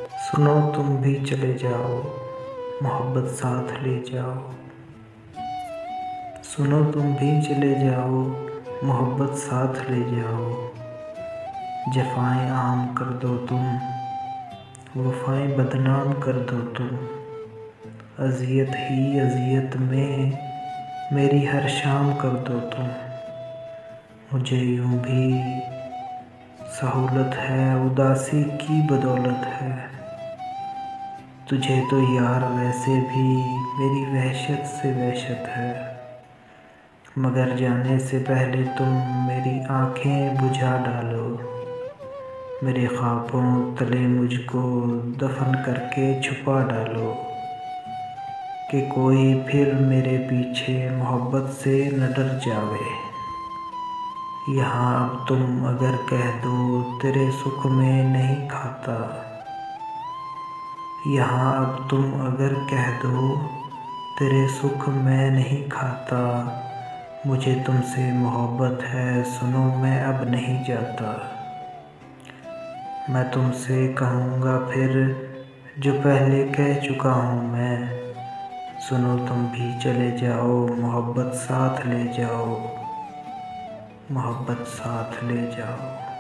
सुनो तुम भी चले जाओ, मोहब्बत साथ ले जाओ। सुनो तुम भी चले जाओ, मोहब्बत साथ ले जाओ। जफ़ाएं आम कर दो तुम, वफ़ाएं बदनाम कर दो तुम। अज़ियत ही अज़ियत में मेरी हर शाम कर दो तुम। मुझे यूं भी सहूलत है, उदासी की बदौलत है। तुझे तो यार वैसे भी मेरी वहशत से वहशत है। मगर जाने से पहले तुम मेरी आँखें बुझा डालो। मेरे ख्वाबों तले मुझको दफन करके छुपा डालो, कि कोई फिर मेरे पीछे मोहब्बत से न डर जावे। यहाँ अब तुम अगर कह दो तेरे सुख में नहीं खाता। यहाँ अब तुम अगर कह दो तेरे सुख मैं नहीं खाता। मुझे तुमसे मोहब्बत है, सुनो मैं अब नहीं जाता। मैं तुमसे कहूँगा फिर जो पहले कह चुका हूँ मैं। सुनो तुम भी चले जाओ, मोहब्बत साथ ले जाओ। मोहब्बत साथ ले जाओ।